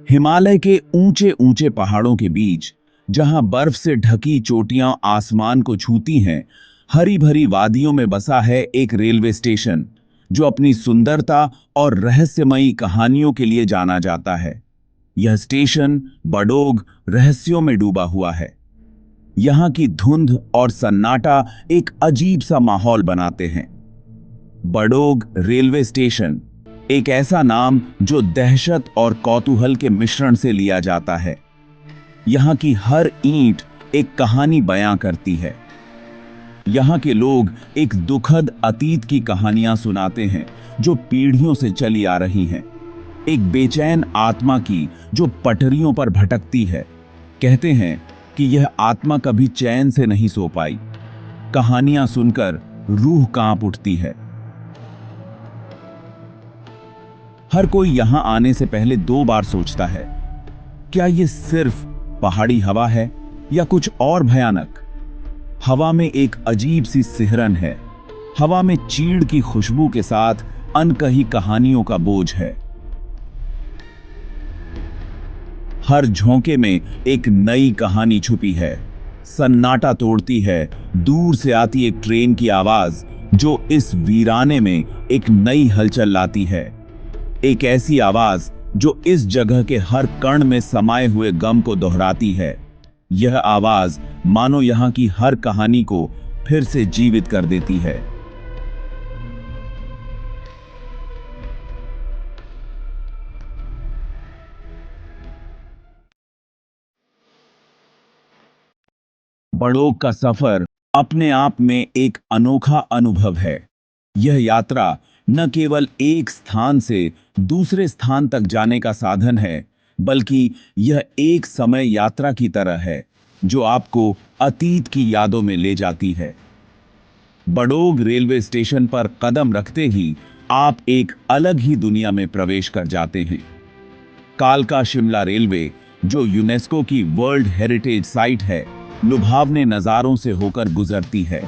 हिमालय के ऊंचे ऊंचे पहाड़ों के बीच, जहां बर्फ से ढकी चोटियां आसमान को छूती हैं, हरी भरी वादियों में बसा है एक रेलवे स्टेशन जो अपनी सुंदरता और रहस्यमयी कहानियों के लिए जाना जाता है। यह स्टेशन बडोग रहस्यों में डूबा हुआ है। यहाँ की धुंध और सन्नाटा एक अजीब सा माहौल बनाते हैं। बडोग रेलवे स्टेशन एक ऐसा नाम जो दहशत और कौतूहल के मिश्रण से लिया जाता है। यहाँ की हर ईंट एक कहानी बयां करती है। यहाँ के लोग एक दुखद अतीत की कहानियां सुनाते हैं जो पीढ़ियों से चली आ रही हैं। एक बेचैन आत्मा की जो पटरियों पर भटकती है। कहते हैं कि यह आत्मा कभी चैन से नहीं सो पाई। कहानियां सुनकर रूह कांप उठती है। हर कोई यहां आने से पहले 2 बार सोचता है, क्या यह सिर्फ पहाड़ी हवा है या कुछ और भयानक। हवा में एक अजीब सी सिहरन है। हवा में चीड़ की खुशबू के साथ अनकही कहानियों का बोझ है। हर झोंके में एक नई कहानी छुपी है। सन्नाटा तोड़ती है दूर से आती एक ट्रेन की आवाज जो इस वीराने में एक नई हलचल लाती है। एक ऐसी आवाज जो इस जगह के हर कण में समाये हुए गम को दोहराती है। यह आवाज मानो यहां की हर कहानी को फिर से जीवित कर देती है। बड़ोग का सफर अपने आप में एक अनोखा अनुभव है। यह यात्रा न केवल एक स्थान से दूसरे स्थान तक जाने का साधन है, बल्कि यह एक समय यात्रा की तरह है जो आपको अतीत की यादों में ले जाती है। बडोग रेलवे स्टेशन पर कदम रखते ही आप एक अलग ही दुनिया में प्रवेश कर जाते हैं। कालका शिमला रेलवे, जो यूनेस्को की वर्ल्ड हेरिटेज साइट है, लुभावने नजारों से होकर गुजरती है।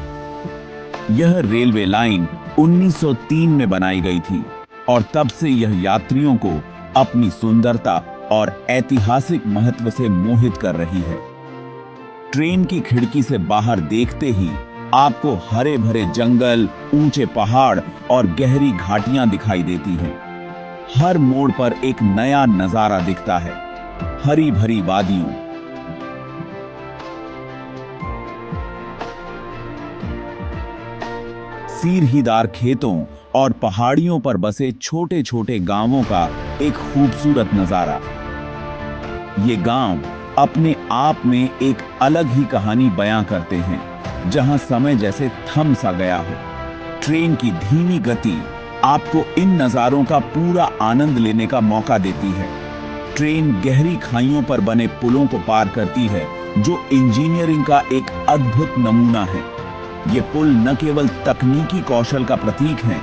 यह रेलवे लाइन 1903 में बनाई गई थी और तब से यह यात्रियों को अपनी सुंदरता और ऐतिहासिक महत्व से मोहित कर रही है। ट्रेन की खिड़की से बाहर देखते ही आपको हरे भरे जंगल, ऊंचे पहाड़ और गहरी घाटियां दिखाई देती हैं। हर मोड़ पर एक नया नजारा दिखता है। हरी भरी वादियों, सीढ़ीदार खेतों और पहाड़ियों पर बसे छोटे छोटे गांवों का एक खूबसूरत नजारा। ये गांव अपने आप में एक अलग ही कहानी बयां करते हैं, जहां समय जैसे थम सा गया हो। ट्रेन की धीमी गति आपको इन नजारों का पूरा आनंद लेने का मौका देती है। ट्रेन गहरी खाइयों पर बने पुलों को पार करती है, जो इंजीनियरिंग का एक अद्भुत नमूना है। ये पुल न केवल तकनीकी कौशल का प्रतीक हैं,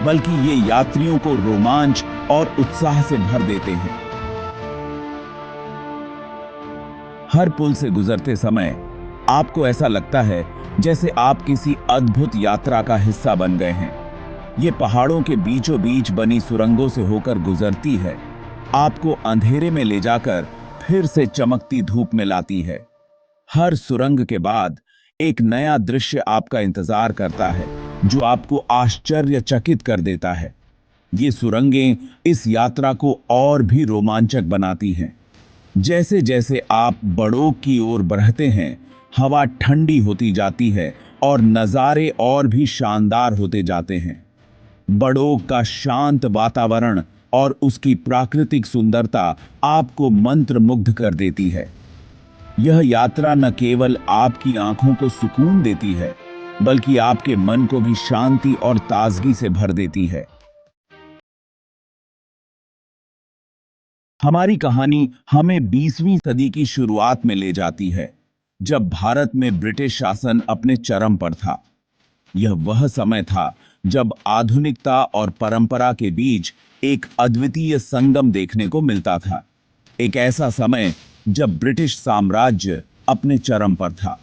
बल्कि ये यात्रियों को रोमांच और उत्साह से भर देते हैं। हर पुल से गुजरते समय आपको ऐसा लगता है जैसे आप किसी अद्भुत यात्रा का हिस्सा बन गए हैं। ये पहाड़ों के बीचों बीच बनी सुरंगों से होकर गुजरती है, आपको अंधेरे में ले जाकर फिर से चमकती धूप में लाती है। हर सुरंग के बाद एक नया दृश्य आपका इंतजार करता है, जो आपको आश्चर्यचकित कर देता है। ये सुरंगें इस यात्रा को और भी रोमांचक बनाती हैं। जैसे जैसे आप बड़ोग की ओर बढ़ते हैं, हवा ठंडी होती जाती है और नज़ारे और भी शानदार होते जाते हैं। बड़ोग का शांत वातावरण और उसकी प्राकृतिक सुंदरता आपको मंत्रमुग्ध कर देती है। यह यात्रा न केवल आपकी आंखों को सुकून देती है, बल्कि आपके मन को भी शांति और ताजगी से भर देती है। हमारी कहानी हमें 20वीं सदी की शुरुआत में ले जाती है, जब भारत में ब्रिटिश शासन अपने चरम पर था। यह वह समय था जब आधुनिकता और परंपरा के बीच एक अद्वितीय संगम देखने को मिलता था। एक ऐसा समय जब ब्रिटिश साम्राज्य अपने चरम पर था।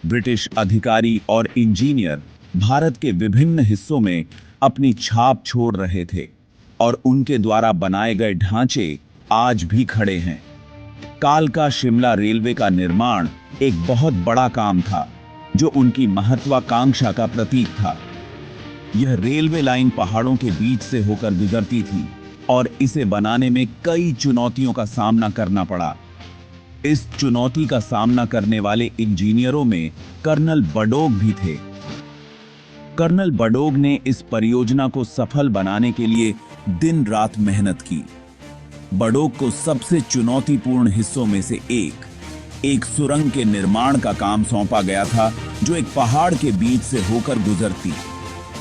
ब्रिटिश अधिकारी और इंजीनियर भारत के विभिन्न हिस्सों में अपनी छाप छोड़ रहे थे और उनके द्वारा बनाए गए ढांचे आज भी खड़े हैं। कालका शिमला रेलवे का निर्माण एक बहुत बड़ा काम था, जो उनकी महत्वाकांक्षा का प्रतीक था। यह रेलवे लाइन पहाड़ों के बीच से होकर गुजरती थी और इसे बनाने में कई चुनौतियों का सामना करना पड़ा। इस चुनौती का सामना करने वाले इंजीनियरों में कर्नल बडोग भी थे। कर्नल बडोग ने इस परियोजना को सफल बनाने के लिए दिन रात मेहनत की। बडोग को सबसे चुनौतीपूर्ण हिस्सों में से एक सुरंग के निर्माण का काम सौंपा गया था, जो एक पहाड़ के बीच से होकर गुजरती।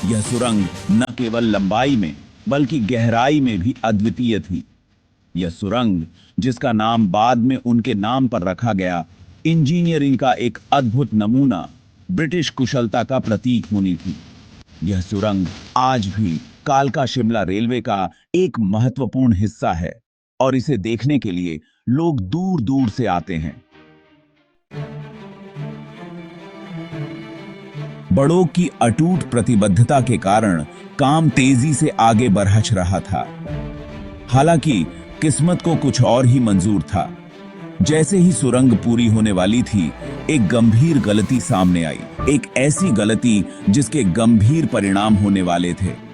यह सुरंग न केवल लंबाई में बल्कि गहराई में भी अद्वितीय थी। यह सुरंग, जिसका नाम बाद में उनके नाम पर रखा गया, इंजीनियरिंग का एक अद्भुत नमूना, ब्रिटिश कुशलता का प्रतीक होनी थी। यह सुरंग आज भी कालका शिमला रेलवे का एक महत्वपूर्ण हिस्सा है और इसे देखने के लिए लोग दूर दूर से आते हैं। बड़ोग की अटूट प्रतिबद्धता के कारण काम तेजी से आगे बढ़ रहा था। हालांकि किस्मत को कुछ और ही मंजूर था। जैसे ही सुरंग पूरी होने वाली थी, एक गंभीर गलती सामने आई। एक ऐसी गलती जिसके गंभीर परिणाम होने वाले थे।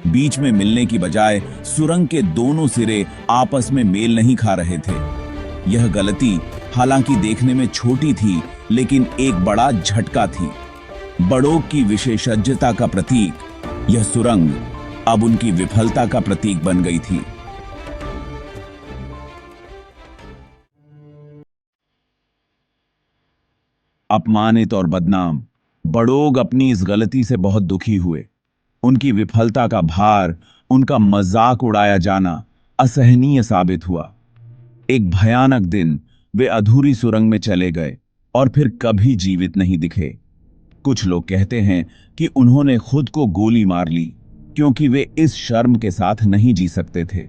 बीच में मिलने की बजाय सुरंग के दोनों सिरे आपस में मेल नहीं खा रहे थे। यह गलती हालांकि देखने में छोटी थी, लेकिन एक बड़ा झटका थी। बड़ोग की विशेषज्ञता का प्रतीक यह सुरंग अब उनकी विफलता का प्रतीक बन गई थी। अपमानित और बदनाम, बड़ोग अपनी इस गलती से बहुत दुखी हुए। उनकी विफलता का भार, उनका मजाक उड़ाया जाना असहनीय साबित हुआ। एक भयानक दिन वे अधूरी सुरंग में चले गए और फिर कभी जीवित नहीं दिखे। कुछ लोग कहते हैं कि उन्होंने खुद को गोली मार ली, क्योंकि वे इस शर्म के साथ नहीं जी सकते थे।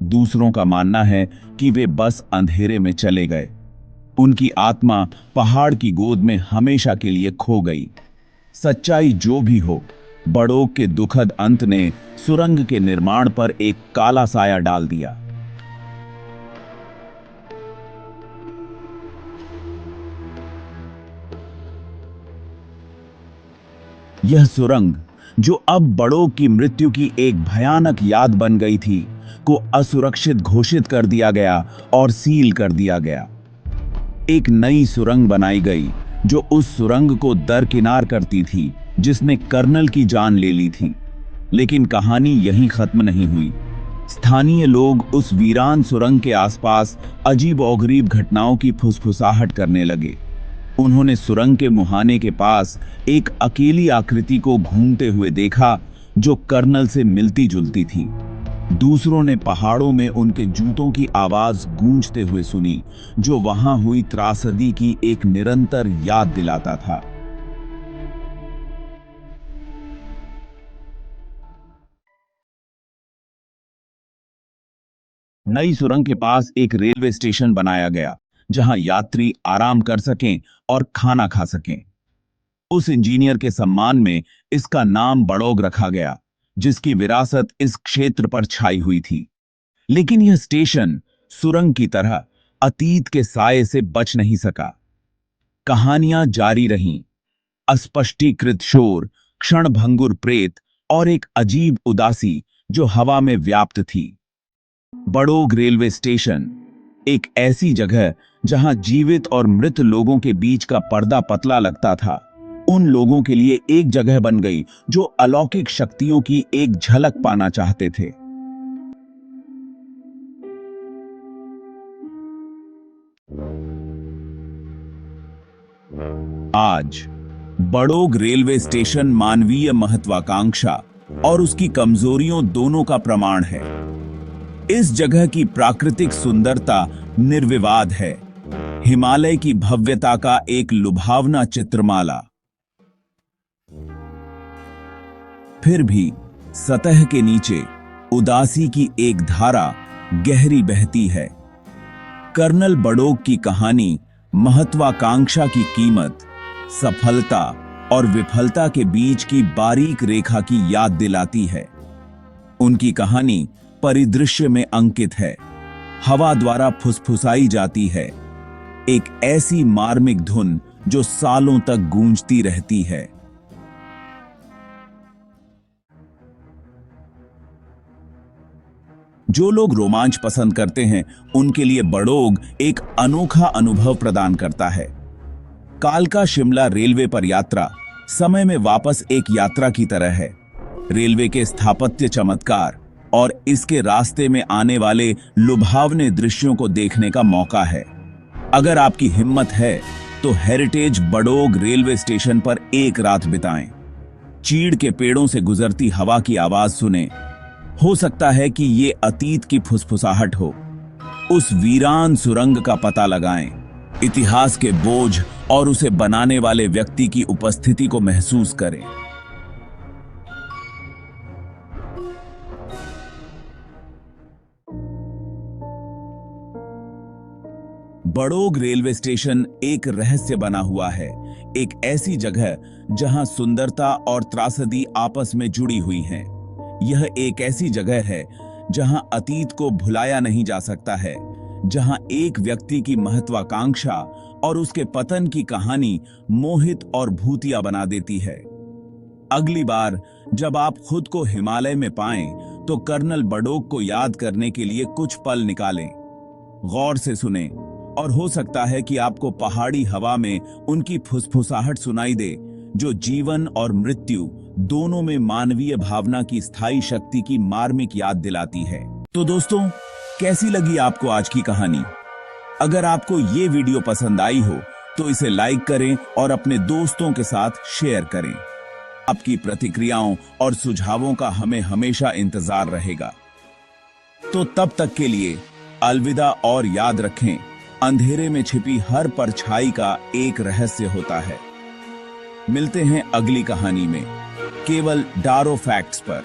दूसरों का मानना है कि वे बस अंधेरे में चले गए। उनकी आत्मा पहाड़ की गोद में हमेशा के लिए खो गई। सच्चाई जो भी हो, बड़ोग के दुखद अंत ने सुरंग के निर्माण पर एक काला साया डाल दिया। यह सुरंग, जो अब बड़ोग की मृत्यु की एक भयानक याद बन गई थी, को असुरक्षित घोषित कर दिया गया और सील कर दिया गया। एक नई सुरंग बनाई गई, जो उस सुरंग को दरकिनार करती थी जिसने कर्नल की जान ले ली थी। लेकिन कहानी यहीं खत्म नहीं हुई। स्थानीय लोग उस वीरान सुरंग के आसपास अजीब-ओ-गरीब घटनाओं की फुसफुसाहट करने लगे। उन्होंने सुरंग के मुहाने के पास एक अकेली आकृति को घूमते हुए देखा, जो कर्नल से मिलती जुलती थी। दूसरों ने पहाड़ों में उनके जूतों की आवाज गूंजते हुए सुनी, जो वहां हुई त्रासदी की एक निरंतर याद दिलाता था। नई सुरंग के पास एक रेलवे स्टेशन बनाया गया, जहां यात्री आराम कर सकें और खाना खा सकें। उस इंजीनियर के सम्मान में इसका नाम बड़ोग रखा गया, जिसकी विरासत इस क्षेत्र पर छाई हुई थी। लेकिन यह स्टेशन सुरंग की तरह अतीत के साये से बच नहीं सका। कहानियां जारी रहीं, अस्पष्टीकृत शोर, क्षणभंगुर प्रेत और एक अजीब उदासी जो हवा में व्याप्त थी। बड़ोग रेलवे स्टेशन, एक ऐसी जगह जहां जीवित और मृत लोगों के बीच का पर्दा पतला लगता था, उन लोगों के लिए एक जगह बन गई जो अलौकिक शक्तियों की एक झलक पाना चाहते थे। आज बड़ोग रेलवे स्टेशन मानवीय महत्वाकांक्षा और उसकी कमजोरियों दोनों का प्रमाण है। इस जगह की प्राकृतिक सुंदरता निर्विवाद है, हिमालय की भव्यता का एक लुभावना चित्रमाला। फिर भी सतह के नीचे उदासी की एक धारा गहरी बहती है। कर्नल बड़ोग की कहानी महत्वाकांक्षा की कीमत, सफलता और विफलता के बीच की बारीक रेखा की याद दिलाती है। उनकी कहानी परिदृश्य में अंकित है, हवा द्वारा फुसफुसाई जाती है, एक ऐसी मार्मिक धुन जो सालों तक गूंजती रहती है। जो लोग रोमांच पसंद करते हैं, उनके लिए बड़ोग एक अनोखा अनुभव प्रदान करता है। कालका शिमला रेलवे पर यात्रा समय में वापस एक यात्रा की तरह है। रेलवे के स्थापत्य चमत्कार और इसके रास्ते में आने वाले लुभावने दृश्यों को देखने का मौका है। अगर आपकी हिम्मत है तो हेरिटेज बड़ोग रेलवे स्टेशन पर एक रात बिताएं। चीड़ के पेड़ों से गुजरती हवा की आवाज सुने। हो सकता है कि ये अतीत की फुसफुसाहट हो। उस वीरान सुरंग का पता लगाएं, इतिहास के बोझ और उसे बनाने वाले व्यक्ति की उपस्थिति को महसूस करें। बड़ोग रेलवे स्टेशन एक रहस्य बना हुआ है, एक ऐसी जगह जहां सुंदरता और त्रासदी आपस में जुड़ी हुई हैं। यह एक ऐसी जगह है जहां अतीत को भुलाया नहीं जा सकता है, जहां एक व्यक्ति की महत्वाकांक्षा और उसके पतन की कहानी मोहित और भूतिया बना देती है। अगली बार जब आप खुद को हिमालय में पाएं, तो कर्नल बड़ोग को याद करने के लिए कुछ पल निकालें। गौर से सुनें और हो सकता है कि आपको पहाड़ी हवा में उनकी फुसफुसाहट सुनाई दे, जो जीवन और मृत्यु दोनों में मानवीय भावना की स्थायी शक्ति की मार्मिक याद दिलाती है। तो दोस्तों, कैसी लगी आपको आज की कहानी? अगर आपको ये वीडियो पसंद आई हो तो इसे लाइक करें और अपने दोस्तों के साथ शेयर करें। आपकी प्रतिक्रियाओं और सुझावों का हमें हमेशा इंतजार रहेगा। तो तब तक के लिए अलविदा, और याद रखें, अंधेरे में छिपी हर परछाई का एक रहस्य होता है। मिलते हैं अगली कहानी में, केवल डारो फैक्ट्स पर।